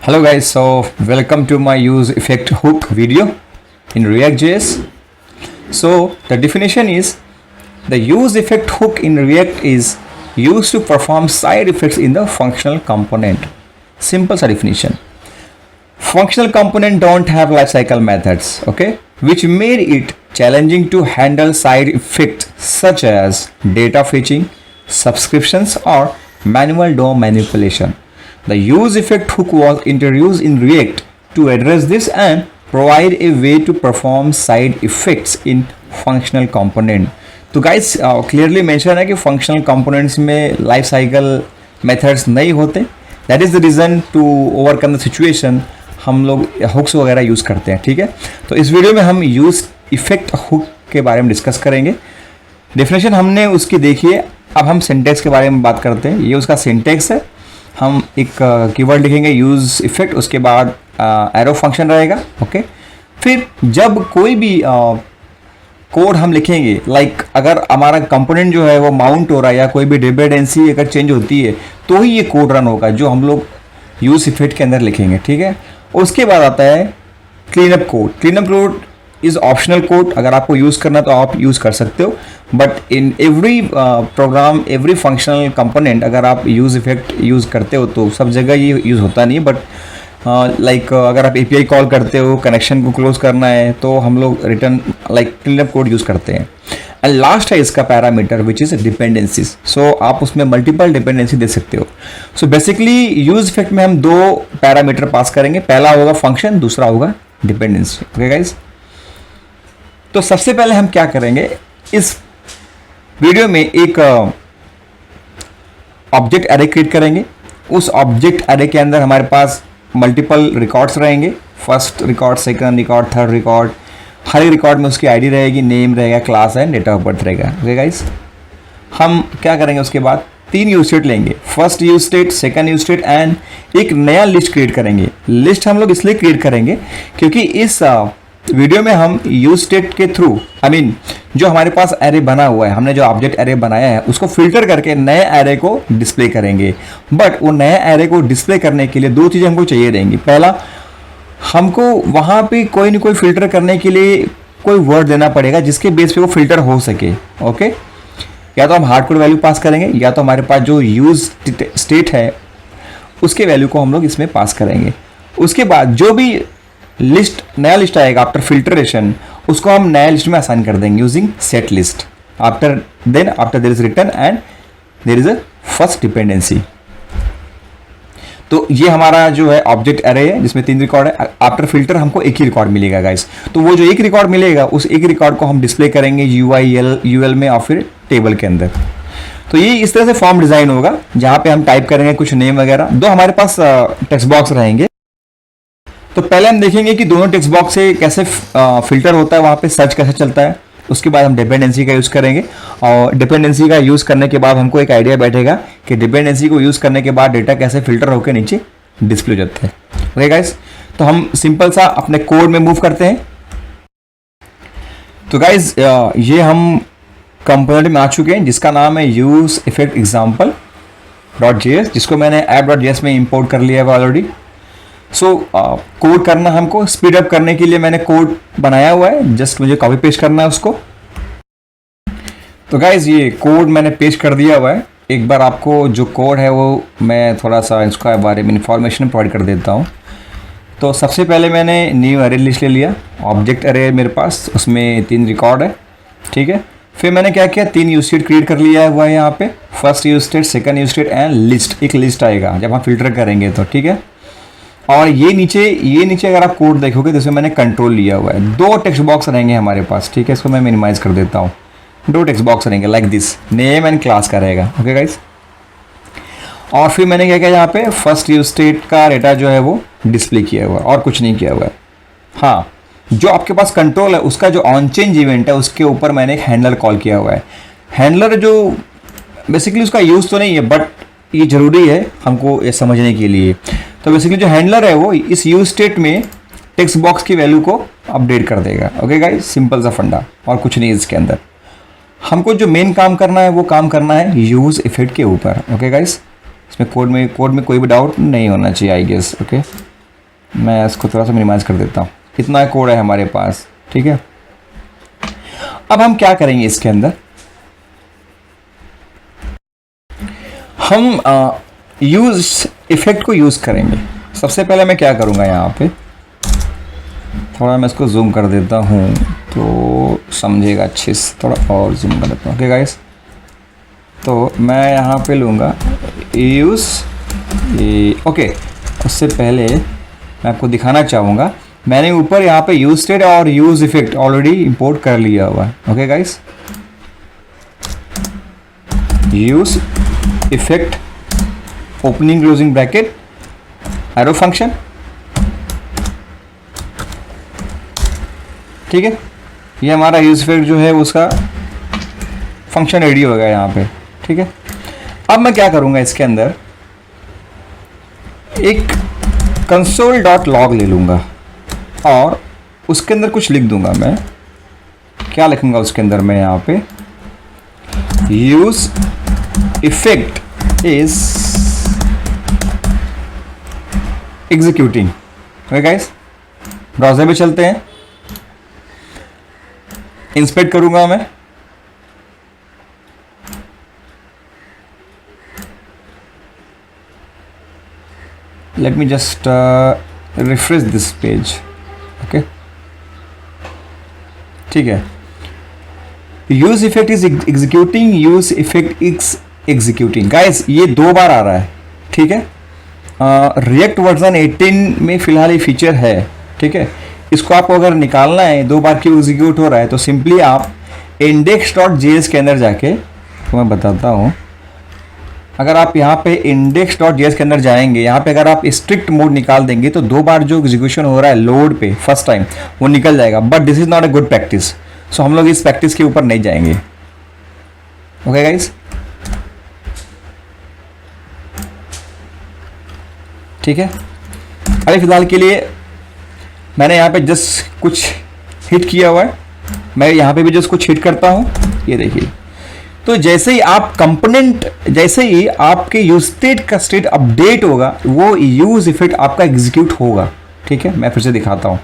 Hello guys, so welcome to my use effect hook video in React.js. So the definition is the use effect hook in React is used to perform side effects in the functional component. Simple definition. Functional component don't have lifecycle methods, okay, which made it challenging to handle side effects such as data fetching, subscriptions or manual DOM manipulation. The use effect hook was introduced in React to address this and provide a way to perform side effects in functional component. तो guys clearly mention है कि functional components में life cycle methods नहीं होते. That is the reason to overcome the situation हम लोग hooks वगैरह use करते हैं. ठीक है, तो इस वीडियो में हम यूज़ इफेक्ट हुक के बारे में डिस्कस करेंगे. डेफिनेशन हमने उसकी देखी है. अब हम सिंटेक्स के बारे में बात करते हैं. ये उसका सिंटेक्स है. हम एक कीवर्ड लिखेंगे यूज़ इफेक्ट, उसके बाद एरो फंक्शन रहेगा. ओके, फिर जब कोई भी कोड हम लिखेंगे, लाइक अगर हमारा कंपोनेंट जो है वो माउंट हो रहा है या कोई भी डिपेंडेंसी अगर चेंज होती है तो ही ये कोड रन होगा जो हम लोग यूज़ इफेक्ट के अंदर लिखेंगे. ठीक है, उसके बाद आता है cleanup code. Cleanup code is optional code. अगर आपको यूज़ करना तो आप यूज़ कर सकते हो, but in every programme every functional component अगर आप यूज़ इफेक्ट यूज़ करते हो तो सब जगह ये यूज़ होता नहीं. बट लाइक अगर आप एपीआई कॉल करते हो, कनेक्शन को क्लोज करना है, तो हम लोग return like cleanup code use करते हैं. एंड लास्ट है इसका पैरामीटर विच इज़ डिपेंडेंसीज. सो आप उसमें मल्टीपल डिपेंडेंसी दे सकते हो. सो बेसिकली यूज़ इफेक्ट में हम दो पैरामीटर पास करेंगे. पहला होगा फंक्शन, दूसरा होगा डिपेंडेंसी. ओके गाइज, तो सबसे पहले हम क्या करेंगे, इस वीडियो में एक ऑब्जेक्ट एरे क्रिएट करेंगे. उस ऑब्जेक्ट एरे के अंदर हमारे पास मल्टीपल रिकॉर्ड्स रहेंगे. First record, second record, third record. हर एक रिकॉर्ड में उसकी आईडी रहेगी, नेम रहेगा, क्लास है, डेट ऑफ बर्थ रहेगा. ओके गाइस, हम क्या करेंगे उसके बाद तीन यूज स्टेट लेंगे. First use state, second use state and एक नया लिस्ट क्रिएट करेंगे. लिस्ट हम लोग इसलिए क्रिएट करेंगे क्योंकि इस वीडियो में हम यूज स्टेट के थ्रू जो हमारे पास एरे बना हुआ है, हमने जो ऑब्जेक्ट एरे बनाया है उसको फिल्टर करके नए एरे को डिस्प्ले करेंगे. बट वो नए एरे को डिस्प्ले करने के लिए दो चीज़ें हमको चाहिए रहेंगी. पहला, हमको वहाँ पे कोई ना कोई फिल्टर करने के लिए कोई वर्ड देना पड़ेगा जिसके बेस पे वो फिल्टर हो सके. ओके, या तो हम हार्ड कोड वैल्यू पास करेंगे या तो हमारे पास जो यूज स्टेट है उसके वैल्यू को हम लोग इसमें पास करेंगे. उसके बाद जो भी लिस्ट नया लिस्ट आएगा आफ्टर फिल्टरेशन, उसको हम नया लिस्ट में असाइन कर देंगे using set list. After there is return and there is a first dependency. तो ये हमारा जो है ऑब्जेक्ट एरे है जिसमें तीन रिकॉर्ड है. आफ्टर फिल्टर हमको एक ही रिकॉर्ड मिलेगा गाइस. तो वो जो एक रिकॉर्ड मिलेगा उस एक रिकॉर्ड को हम डिस्प्ले करेंगे यूआईएल में और फिर टेबल के अंदर. तो ये इस तरह से फॉर्म डिजाइन होगा जहाँ पे हम टाइप करेंगे कुछ नेम वगैरह. दो हमारे पास टेक्स्ट बॉक्स रहेंगे. तो पहले हम देखेंगे कि दोनों टेक्स्ट बॉक्स से कैसे फिल्टर होता है, वहाँ पे सर्च कैसे चलता है. उसके बाद हम डिपेंडेंसी का यूज़ करेंगे और डिपेंडेंसी का यूज़ करने के बाद हमको एक आइडिया बैठेगा कि डिपेंडेंसी को यूज़ करने के बाद डेटा कैसे फिल्टर होकर नीचे डिस्प्ले हो जाता है. ओके गाइस, तो हम सिंपल सा अपने कोड में मूव करते हैं. तो गाइस ये हम कंपोनेंट में आ चुके हैं जिसका नाम है यूज इफेक्ट एग्जाम्पल .js, जिसको मैंने app.js में इंपोर्ट कर लिया है ऑलरेडी. सो कोड करना हमको स्पीड अप करने के लिए मैंने कोड बनाया हुआ है. जस्ट मुझे कॉपी पेस्ट करना है उसको. तो गाइज ये कोड मैंने पेस्ट कर दिया हुआ है. एक बार आपको जो कोड है वो मैं थोड़ा सा इसका बारे में इंफॉर्मेशन प्रोवाइड कर देता हूँ. तो सबसे पहले मैंने न्यू एरे लिस्ट ले लिया. ऑब्जेक्ट एरे मेरे पास, उसमें तीन रिकॉर्ड है. ठीक है, फिर मैंने क्या किया, तीन यूज स्टेट क्रिएट कर लिया हुआ है यहाँ पे. First use state, second use state and list. एक लिस्ट आएगा जब हम फिल्टर करेंगे तो. ठीक है, और ये नीचे अगर आप कोड देखोगे तो इसमें मैंने कंट्रोल लिया हुआ है. दो टेक्स्ट बॉक्स रहेंगे हमारे पास. ठीक है, इसको मैं मिनिमाइज कर देता हूँ. दो टेक्स्ट बॉक्स रहेंगे like this, name and class का रहेगा. ओके गाइस, और फिर मैंने क्या किया, यहाँ पे फर्स्ट यूज स्टेट का डेटा जो है वो डिस्प्ले किया हुआ है और कुछ नहीं किया हुआ है. हाँ, जो आपके पास कंट्रोल है उसका जो ऑन चेंज इवेंट है उसके ऊपर मैंने एक हैंडलर कॉल किया हुआ है. हैंडलर जो बेसिकली उसका यूज़ तो नहीं है बट ये ज़रूरी है हमको ये समझने के लिए. तो बेसिकली जो हैंडलर है वो इस यूज स्टेट में टेक्स्ट बॉक्स की वैल्यू को अपडेट कर देगा. ओके गाइस, सिंपल सा फंडा और कुछ नहीं. इसके अंदर हमको जो मेन काम करना है वो काम करना है यूज़ इफेक्ट के ऊपर. ओके गाइस, इसमें कोड में कोई भी डाउट नहीं होना चाहिए आई गेस. ओके, मैं इसको थोड़ा सा मिनिमाइज कर देता हूँ। इतना कोड है हमारे पास, ठीक है। अब हम क्या करेंगे इसके अंदर, हम यूज इफेक्ट को यूज करेंगे। सबसे पहले मैं क्या करूँगा, यहाँ पे थोड़ा मैं इसको जूम कर देता हूँ तो समझेगा अच्छे से, थोड़ा और जूम कर देता हूँ। ओके गाइस, तो मैं यहाँ पे लूँगा यूज़, ओके। उससे पहले मैं आपको दिखाना चाहूँगा, मैंने ऊपर यहाँ पे यूज स्टेट और यूज इफेक्ट ऑलरेडी इंपोर्ट कर लिया हुआ है। Okay guys, use effect opening closing bracket arrow function, ठीक है। ये हमारा यूज इफेक्ट जो है उसका फंक्शन रेडी हो गया यहाँ पे, ठीक है। अब मैं क्या करूँगा, इसके अंदर एक console.log ले लूँगा और उसके अंदर कुछ लिख दूंगा। मैं क्या लिखूंगा उसके अंदर, मैं यहाँ पे use effect is executing. Okay guys, browser पे चलते हैं, इंस्पेक्ट करूंगा मैं। Late me just refresh this page, okay, ठीक है। Use effect is executing, use effect is executing. Guys ये 2 बार आ रहा है, ठीक है। रिएक्ट वर्जन 18 में फिलहाल ये फीचर है, ठीक है। इसको आपको अगर निकालना है 2 बार क्यों एग्जीक्यूट हो रहा है, तो सिंपली आप index.js के अंदर जाके, तो मैं बताता हूँ, अगर आप यहाँ पे index.js के अंदर जाएंगे, यहाँ पे अगर आप स्ट्रिक्ट मोड निकाल देंगे तो 2 बार जो एग्जीक्यूशन हो रहा है लोड पे फर्स्ट टाइम वो निकल जाएगा। But this is not a good practice, so हम लोग इस प्रैक्टिस के ऊपर नहीं जाएंगे। ओके गाइस, ठीक है। अभी फिलहाल के लिए मैंने यहाँ पे जस्ट कुछ हिट किया हुआ है, मैं यहाँ पे भी जस्ट कुछ हिट करता हूँ, ये देखिए। तो जैसे ही आप कंपोनेंट, जैसे ही आपके यूज स्टेट का स्टेट अपडेट होगा, वो यूज इफेक्ट आपका एग्जीक्यूट होगा, ठीक है। मैं फिर से दिखाता हूँ,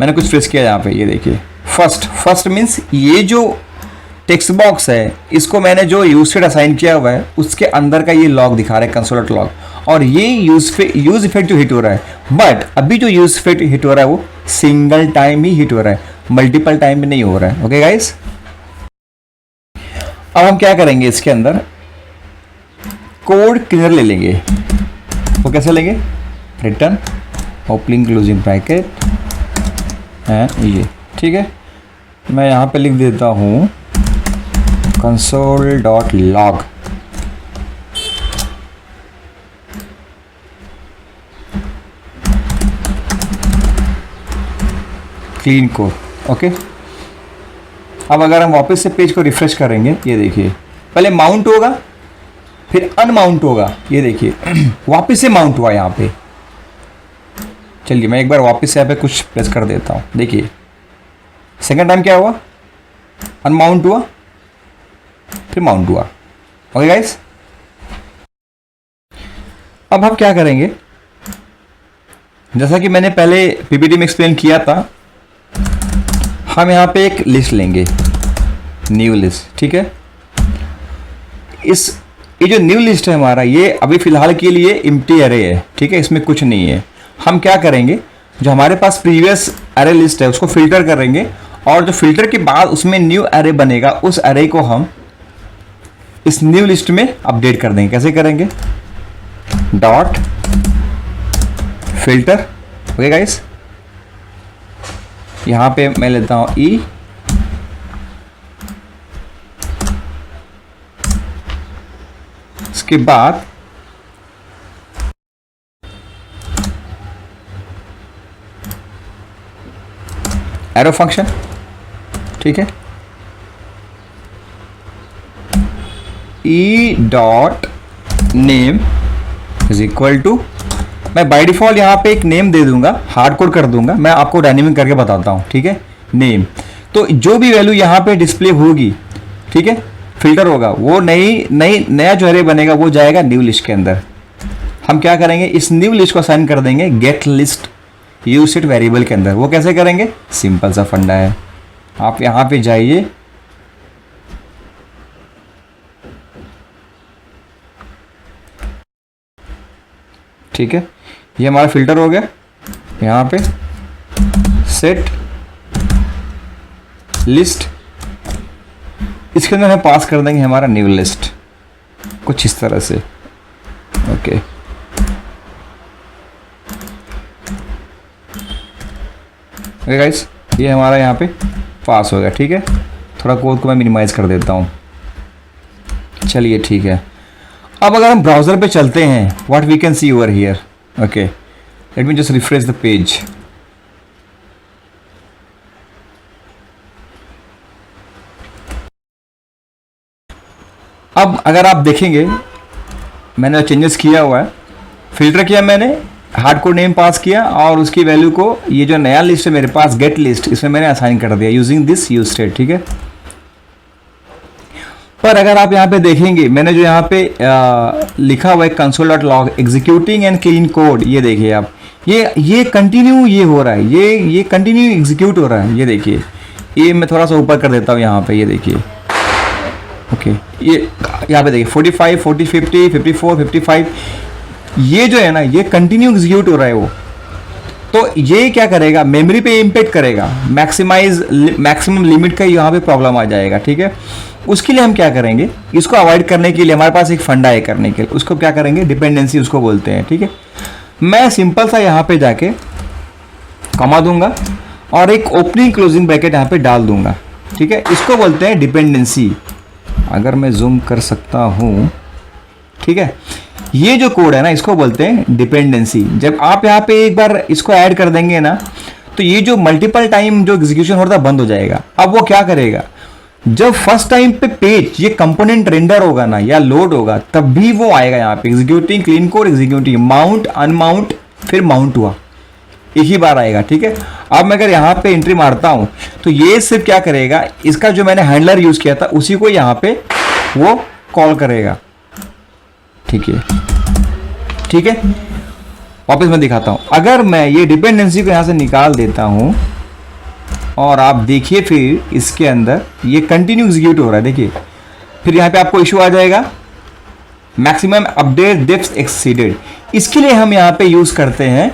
मैंने कुछ प्रेस किया यहाँ पे, ये देखिए। फर्स्ट मीन्स ये जो टेक्स्ट बॉक्स है, इसको मैंने जो यूज स्टेट असाइन किया हुआ है उसके अंदर का ये लॉग दिखा रहा है, console.log, और ये यूज इफेक्ट जो हिट हो रहा है। बट अभी जो यूज इफेक्ट हिट हो रहा है वो सिंगल टाइम ही हिट हो रहा है, मल्टीपल टाइम में नहीं हो रहा है। ओके गाइस, अब हम क्या करेंगे, इसके अंदर कोड क्लियर ले लेंगे। वो कैसे लेंगे, return opening closing bracket and ये, ठीक है। मैं यहाँ पे लिख देता हूँ console.log, क्लीन कोड, ओके। अब अगर हम वापस से पेज को रिफ्रेश करेंगे, ये देखिए, पहले माउंट होगा फिर अनमाउंट होगा, ये देखिए वापस से माउंट हुआ यहाँ पे। चलिए मैं एक बार वापस से यहाँ पे कुछ प्रेस कर देता हूँ, देखिए सेकंड टाइम क्या हुआ, अनमाउंट हुआ फिर माउंट हुआ। ओके गाइस, अब हम क्या करेंगे, जैसा कि मैंने पहले पीपीटी में एक्सप्लेन किया था, हम यहाँ पे एक लिस्ट लेंगे, न्यू लिस्ट, ठीक है। ये जो न्यू लिस्ट है हमारा, ये अभी फिलहाल के लिए एम्प्टी एरे है, ठीक है, इसमें कुछ नहीं है। हम क्या करेंगे, जो हमारे पास प्रीवियस एरे लिस्ट है उसको फिल्टर करेंगे, और जो फिल्टर के बाद उसमें न्यू एरे बनेगा, उस एरे को हम इस न्यू लिस्ट में अपडेट कर देंगे। कैसे करेंगे, डॉट फिल्टर। ओके गाइस, यहां पे मैं लेता हूं ई, इसके बाद एरो फंक्शन, ठीक है। E dot name is equal to, मैं बाय डिफॉल्ट यहाँ पे एक नेम दे दूंगा, हार्ड कोड कर दूंगा, मैं आपको डायनेमिक करके बताता हूँ, ठीक है। नेम, तो जो भी वैल्यू यहाँ पे डिस्प्ले होगी, ठीक है, फिल्टर होगा, वो नया जो एरे बनेगा वो जाएगा न्यू लिस्ट के अंदर। हम क्या करेंगे, इस न्यू लिस्ट को असाइन कर देंगे gate list use set variable के अंदर। वो कैसे करेंगे, सिंपल सा फंडा है, आप यहाँ पे जाइए, ठीक है, ये हमारा फिल्टर हो गया। यहाँ पे सेट लिस्ट, इसके अंदर हम पास कर देंगे हमारा न्यू लिस्ट, कुछ इस तरह से। ओके, ओके गाइस, ये हमारा यहाँ पे पास हो गया। ठीक है, थोड़ा कोड को मैं मिनिमाइज कर देता हूँ। चलिए ठीक है, अब अगर हम ब्राउज़र पे चलते हैं, what we can see over here. Okay, let me just refresh the page. अब अगर आप देखेंगे, मैंने चेंजेस किया हुआ है, फिल्टर किया मैंने, हार्डकोड नेम पास किया और उसकी वैल्यू को, ये जो नया लिस्ट है मेरे पास गेट लिस्ट, इसमें मैंने असाइन कर दिया यूजिंग दिस यूज स्टेट। ठीक है, पर अगर आप यहाँ पे देखेंगे, मैंने जो यहाँ पे लिखा हुआ है console.log executing and clean code, ये देखिए आप, ये कंटिन्यू ये हो रहा है, ये कंटिन्यू एग्जीक्यूट हो रहा है। ये देखिए, ये मैं थोड़ा सा ऊपर कर देता हूँ यहाँ पे, ये देखिए। ओके, ये यहाँ पे देखिए 45, 40, 50, 54, 55, ये जो है ना, ये कंटिन्यू एग्जीक्यूट हो रहा है वो। तो ये क्या करेगा, मेमोरी पे इम्पैक्ट करेगा, मैक्सिमम लिमिट का यहाँ पे प्रॉब्लम आ जाएगा। ठीक है, उसके लिए हम क्या करेंगे, इसको अवॉइड करने के लिए हमारे पास एक फंडा है करने के लिए, उसको क्या करेंगे, डिपेंडेंसी उसको बोलते हैं। ठीक है, मैं सिंपल सा यहाँ पे जाके कमा दूंगा और एक ओपनिंग क्लोजिंग ब्रैकेट यहाँ पे डाल दूंगा। ठीक है, इसको बोलते हैं डिपेंडेंसी। अगर मैं जूम कर सकता हूँ, ठीक है, ये जो कोड है ना, इसको बोलते हैं डिपेंडेंसी। जब आप यहाँ पे एक बार इसको ऐड कर देंगे ना, तो ये जो मल्टीपल टाइम जो एग्जीक्यूशन होता है बंद हो जाएगा। अब वो क्या करेगा, जब फर्स्ट टाइम पे पेज ये कंपोनेंट रेंडर होगा ना या लोड होगा, तब भी वो आएगा यहाँ पे executing clean code, executing mount, unmount, फिर माउंट हुआ, एक ही बार आएगा। ठीक है, अब मैं अगर यहाँ पे एंट्री मारता हूँ तो ये सिर्फ क्या करेगा, इसका जो मैंने हैंडलर यूज किया था उसी को यहाँ पे वो कॉल करेगा। ठीक है, ठीक है, वापस मैं दिखाता हूँ। अगर मैं ये डिपेंडेंसी को यहाँ से निकाल देता हूँ और आप देखिए, फिर इसके अंदर ये कंटिन्यू एग्जीक्यूट हो रहा है। देखिए, फिर यहाँ पे आपको इशू आ जाएगा, मैक्सिमम अपडेट डेप्थ एक्सीडेड। इसके लिए हम यहाँ पे यूज करते हैं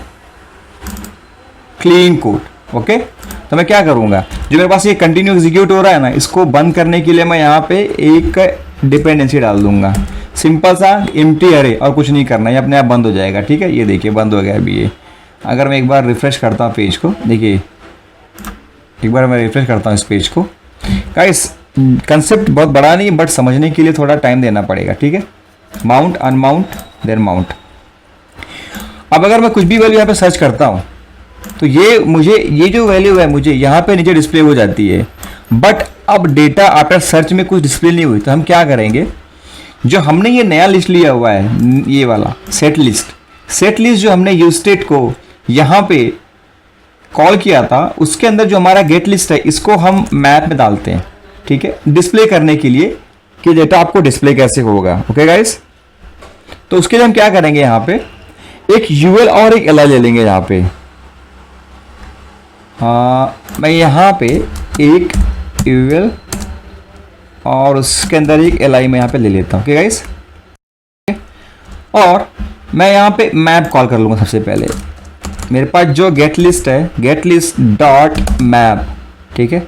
क्लीन कोड। ओके, तो मैं क्या करूँगा, जो मेरे पास ये कंटिन्यू एग्जीक्यूट हो रहा है ना, इसको बंद करने के लिए मैं यहाँ पे एक डिपेंडेंसी डाल दूंगा, सिंपल सा एम्प्टी अरे, और कुछ नहीं करना, ये अपने आप बंद हो जाएगा। ठीक है, ये देखिए बंद हो गया अभी ये। अगर मैं एक बार रिफ्रेश करता हूँ पेज को, देखिए एक बार मैं रिफ्रेश करता हूँ इस पेज को। गाइस, कंसेप्ट बहुत बड़ा नहीं, बट समझने के लिए थोड़ा टाइम देना पड़ेगा। ठीक है, माउंट, अनमाउंट, देन माउंट। अब अगर मैं कुछ भी वैल्यू यहाँ पे सर्च करता हूँ तो ये मुझे, ये जो वैल्यू है मुझे यहाँ पे नीचे डिस्प्ले हो जाती है, बट अब डेटा आफ्टर सर्च में कुछ डिस्प्ले नहीं हुई। तो हम क्या करेंगे, जो हमने ये नया लिस्ट लिया हुआ है, ये वाला सेट लिस्ट जो हमने यूज स्टेट को यहाँ पे कॉल किया था, उसके अंदर जो हमारा गेट लिस्ट है, इसको हम मैप में डालते हैं। ठीक है, डिस्प्ले करने के लिए कि डेटा आपको डिस्प्ले कैसे होगा। ओके गाइस, तो उसके लिए हम क्या करेंगे, यहाँ पे एक यूएल और एक एलआई ले लेंगे। यहाँ पे मैं यहाँ पे एक यूएल और उसके अंदर एक एलआई में यहाँ पे ले लेता हूँ। ओके गाइस, और मैं यहाँ पे मैप कॉल कर लूँगा। सबसे पहले मेरे पास जो गेट लिस्ट है, गेट लिस्ट डॉट मैप। ठीक है,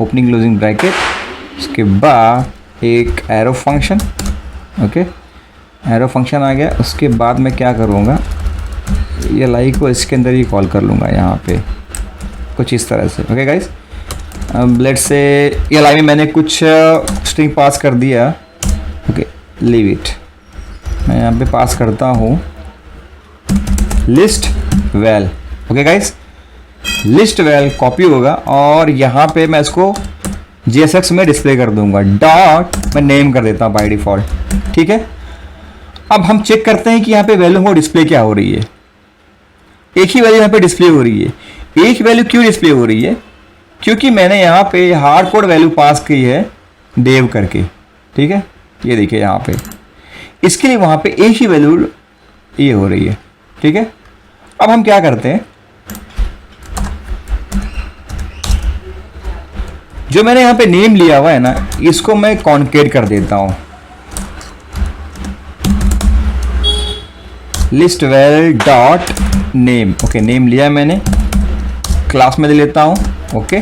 ओपनिंग क्लोजिंग ब्रैकेट, उसके बाद एक arrow function. Okay, arrow function आ गया। उसके बाद मैं क्या करूँगा, ये एलआई को इसके अंदर ही कॉल कर लूँगा यहाँ पे, कुछ इस तरह से। Okay guys, let's say LI में मैंने कुछ स्ट्रिंग पास कर दिया। Okay, leave it. मैं यहाँ पे पास करता हूँ list val. Okay guys, list val copy होगा और यहाँ पे मैं इसको JSX में डिस्प्ले कर दूंगा। डॉट मैं नेम कर देता हूँ बाय डिफॉल्ट। ठीक है, अब हम चेक करते हैं कि यहाँ पे वैल्यू को डिस्प्ले क्या हो रही है। एक ही वैल्यू यहाँ पे डिस्प्ले हो रही है। एक वैल्यू क्यों डिस्प्ले हो रही है, क्योंकि मैंने यहाँ पे हार्ड कोड वैल्यू पास की है डेव करके। ठीक है, ये देखिए यहाँ पे, इसके लिए वहाँ पे एक ही वैल्यू ये हो रही है, ठीक है। अब हम क्या करते हैं, जो मैंने यहाँ पे नेम लिया हुआ है ना, इसको मैं कॉन्केट कर देता हूँ। List val dot name, okay, name लिया मैंने, क्लास में ले लेता हूँ, ओके।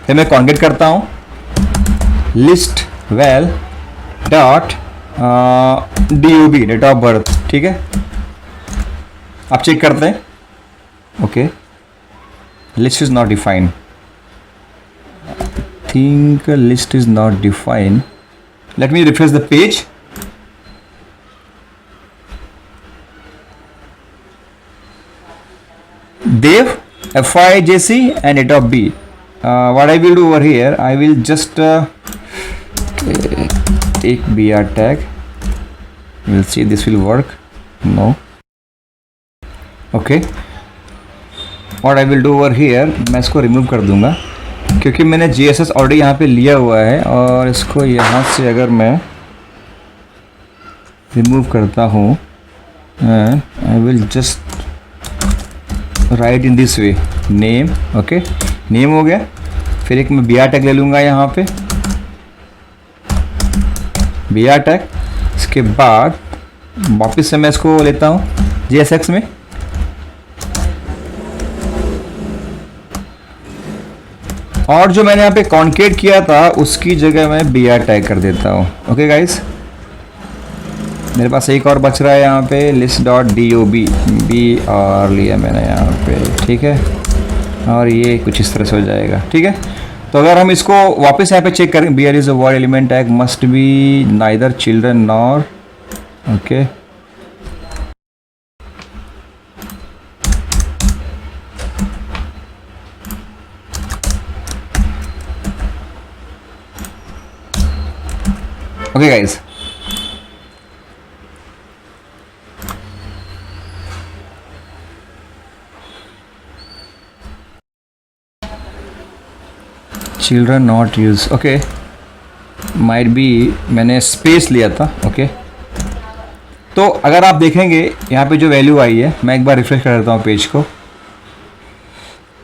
फिर मैं कॉन्केट करता हूँ list val dot DOB, date of birth, ठीक है। आप चेक करते हैं, okay, list is not defined, think list is not defined, let me refresh the page. Dev, FIJC and date of B. What I will do over here, I will just take BR tag. We'll see this will work. No. Okay. What I will do over here, मैं इसको remove कर दूंगा क्योंकि मैंने GSS already यहाँ पे लिया हुआ है, और इसको यहाँ से अगर मैं रिमूव करता हूँ, I will just right in this way, name, okay, name हो गया। फिर एक मैं BR टैग ले लूँगा यहाँ पे, BR टैग। इसके बाद वापस से मैं इसको लेता हूँ JSX में, और जो मैंने यहाँ पे कॉन्केट किया था उसकी जगह मैं BR टैग कर देता हूँ। ओके गाइस, मेरे पास एक और बच रहा है यहाँ पे, लिस्ट डॉट DOB, BR लिया मैंने यहाँ पे, ठीक है, और ये कुछ इस तरह से हो जाएगा, ठीक है। तो अगर हम इसको वापस यहाँ पे चेक करें, BR is a word element tag must be neither children nor, okay, okay guys. Children not use, okay, might be मैंने स्पेस लिया था, ओके। तो अगर आप देखेंगे यहाँ पे जो वैल्यू आई है, मैं एक बार रिफ्रेश कर देता हूँ पेज को,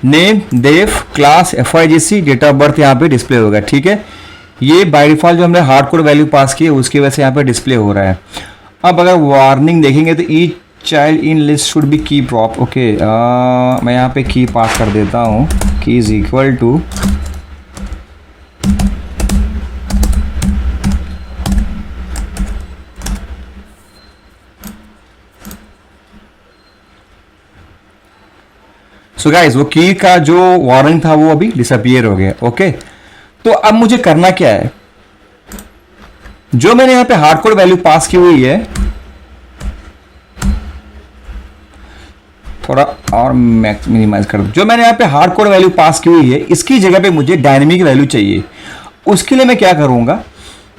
name, Dev, class, FIJC, date of birth यहाँ पे डिस्प्ले होगा, ठीक है। ये बाय डिफॉल्ट जो हमने हार्ड कोड वैल्यू पास की है उसकी वजह से यहाँ पे डिस्प्ले हो रहा है। अब अगर वार्निंग देखेंगे तो each child in list should be key prop, okay, मैं यहाँ पे की पास कर देता हूँ, key is equal to so guys, वो की का जो वार्निंग था वो अभी डिसअपियर हो गया, ओके। तो अब मुझे करना क्या है, जो मैंने यहां पे हार्ड कोड वैल्यू पास की हुई है, थोड़ा और मैक्स मिनिमाइज कर दो, जो मैंने यहां पे हार्ड कोड वैल्यू पास की हुई है इसकी जगह पे मुझे डायनेमिक वैल्यू चाहिए। उसके लिए मैं क्या करूंगा,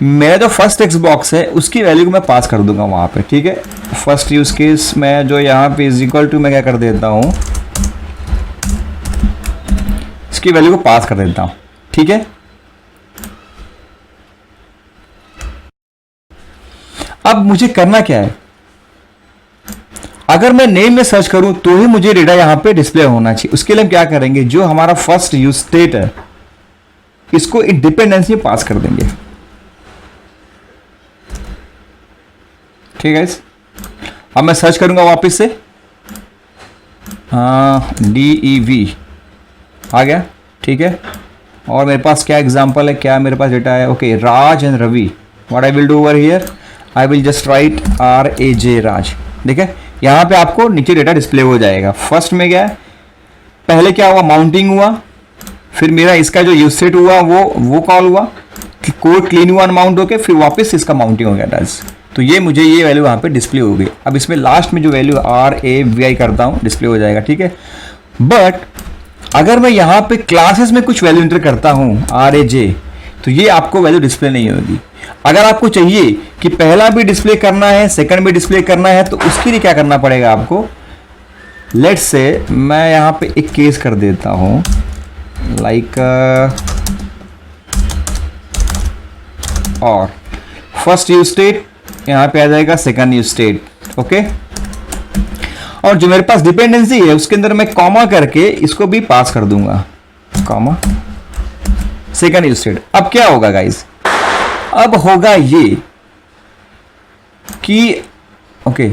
मेरा जो फर्स्ट टेक्स्ट बॉक्स है उसकी वैल्यू को मैं पास कर दूंगा वहां पे, ठीक है। फर्स्ट यूज केस में जो यहाँ पे इज इक्वल टू मैं क्या कर देता हूं, इसकी वैल्यू को पास कर देता हूं, ठीक है। अब मुझे करना क्या है, अगर मैं नेम में सर्च करूं तो ही मुझे डेटा यहां पे डिस्प्ले होना चाहिए। उसके लिए हम क्या करेंगे, जो हमारा फर्स्ट यूज स्टेट है इसको इंडिपेंडेंस में पास कर देंगे, ठीक है। अब मैं सर्च करूंगा वापस से, DEV आ गया, ठीक है। और मेरे पास क्या एग्जांपल है, क्या मेरे पास डेटा है, okay, Raj and Ravi. What I will do over here, I will just write RAJ Raj, ठीक है। यहाँ पे आपको नीचे डेटा डिस्प्ले हो जाएगा। फर्स्ट में क्या है, पहले क्या हुआ, माउंटिंग हुआ, फिर मेरा इसका जो यूज सेट हुआ वो कॉल हुआ, कोड क्लीन हुआ माउंट होके, फिर वापस इसका माउंटिंग हो गया डज। तो ये मुझे ये वैल्यू वहाँ पे डिस्प्ले हो गई। अब इसमें लास्ट में जो वैल्यू RAVI करता हूँ डिस्प्ले हो जाएगा, ठीक है। बट अगर मैं यहाँ पे क्लासेस में कुछ वैल्यू एंटर करता हूँ RAJ, तो ये आपको वैल्यू डिस्प्ले नहीं होगी। अगर आपको चाहिए कि पहला भी डिस्प्ले करना है, सेकंड भी डिस्प्ले करना है, तो उसके लिए क्या करना पड़ेगा आपको, लेट्स से मैं यहाँ पे एक केस कर देता हूँ, लाइक और फर्स्ट यूज स्टेट यहाँ पे आ जाएगा, सेकंड यूज स्टेट, ओके। और जो मेरे पास डिपेंडेंसी है उसके अंदर मैं कॉमा करके इसको भी पास कर दूंगा, कॉमा सेकंड यूज स्टेट। अब क्या होगा गाइस, अब होगा ये कि okay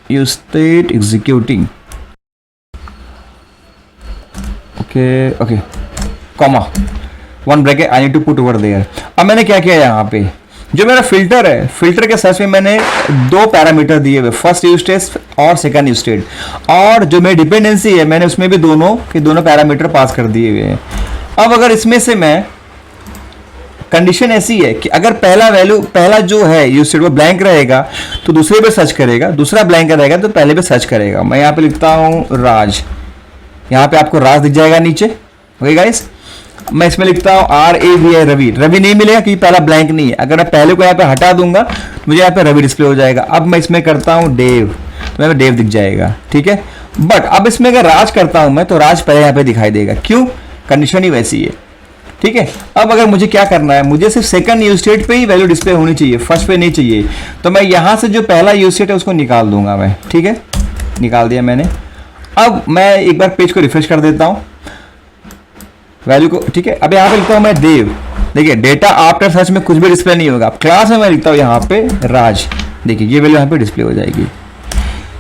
use state executing, okay okay comma one bracket I need to put over there. अब मैंने क्या किया यहाँ पे, जो मेरा फिल्टर है, फिल्टर के सर्च में मैंने दो पैरामीटर दिए हुए, फर्स्ट यूज स्टेट और सेकंड यूज स्टेट, और जो मेरी डिपेंडेंसी है मैंने उसमें भी दोनों के दोनों पैरामीटर पास कर दिए हुए हैं। अब अगर इसमें से मैं, कंडीशन ऐसी है कि अगर पहला वैल्यू, पहला जो है यूज स्टेट वो ब्लैंक रहेगा तो दूसरे पे सर्च करेगा, दूसरा ब्लैंक रहेगा तो पहले पे सर्च करेगा। मैं यहाँ पे लिखता हूँ राज, यहाँ पे आपको राज दिख जाएगा नीचे, ओके गाइस। मैं इसमें लिखता हूँ RAVI रवि, रवि नहीं मिलेगा क्योंकि पहला ब्लैंक नहीं है। अगर मैं पहले को यहाँ पे हटा दूंगा तो मुझे यहाँ पे रवि डिस्प्ले हो जाएगा। अब मैं इसमें करता हूँ देव, तो मैं देव दिख जाएगा, ठीक है। बट अब इसमें अगर राज करता हूं मैं तो राज पहले यहाँ पे दिखाई देगा, क्यों, कंडीशन ही वैसी है, ठीक है। अब अगर मुझे क्या करना है, मुझे सिर्फ सेकंड यूज स्टेट पे ही वैल्यू डिस्प्ले होनी चाहिए, फर्स्ट पे नहीं चाहिए। तो मैं यहाँ से जो पहला यूज स्टेट है उसको निकाल दूंगा मैं, ठीक है, निकाल दिया मैंने। अब मैं एक बार पेज को रिफ्रेश कर देता हूँ, वैल्यू को, ठीक है। अब यहाँ पे लिखता हूँ मैं देव, देखिए डेटा आफ्टर सर्च में कुछ भी डिस्प्ले नहीं होगा। क्लास में मैं लिखता हूँ यहाँ पे राज, देखिए ये वैल्यू यहाँ पे डिस्प्ले हो जाएगी।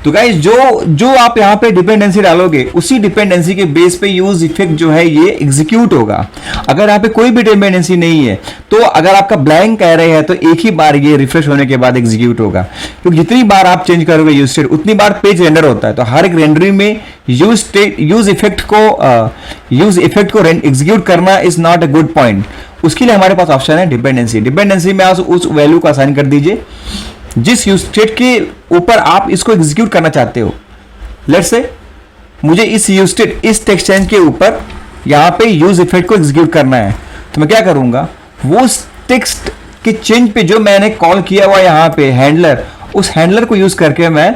तो गाइस जो आप यहाँ पे डिपेंडेंसी डालोगे उसी डिपेंडेंसी के बेस पे यूज इफेक्ट जो है ये एग्जीक्यूट होगा। अगर यहाँ पे कोई भी डिपेंडेंसी नहीं है तो अगर आपका ब्लैंक कह रहे हैं तो एक ही बार ये रिफ्रेश होने के बाद एग्जीक्यूट होगा, क्योंकि जितनी बार आप चेंज करोगे यूज स्टेट उतनी बार पेज रेंडर होता है। तो हर एक रेंडरिंग में यूज इफेक्ट को एग्जीक्यूट करना is not a good point. उसके लिए हमारे पास ऑप्शन है डिपेंडेंसी में आप उस वैल्यू को असाइन कर दीजिए जिस यूज स्टेट के ऊपर आप इसको एग्जीक्यूट करना चाहते हो। लेट्स से मुझे इस यूज स्टेट, इस टेक्स्ट चेंज के ऊपर यहाँ पे यूज इफेक्ट को एग्जीक्यूट करना है, तो मैं क्या करूंगा, वो टेक्स्ट के चेंज पे जो मैंने कॉल किया हुआ यहाँ पे हैंडलर, उस हैंडलर को यूज करके मैं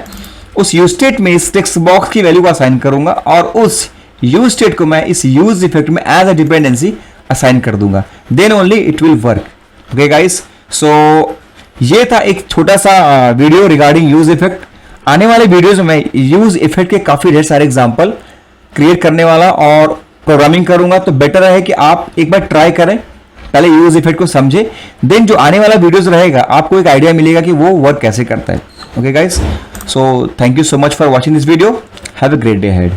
उस यूज स्टेट में इस टेक्स्ट बॉक्स की वैल्यू को असाइन करूंगा और उस यूज स्टेट को मैं इस यूज इफेक्ट में एज अ डिपेंडेंसी असाइन कर दूंगा, then only it will work. Okay guys, so ये था एक छोटा सा वीडियो रिगार्डिंग यूज इफेक्ट। आने वाले वीडियोस में यूज इफेक्ट के काफी ढेर सारे एग्जांपल क्रिएट करने वाला और प्रोग्रामिंग करूंगा, तो बेटर है कि आप एक बार ट्राई करें, पहले यूज इफेक्ट को समझे, देन जो आने वाला वीडियोस रहेगा आपको एक आइडिया मिलेगा कि वो वर्क कैसे करता है। Okay guys, so thank you so much for watching this video, have a great day ahead.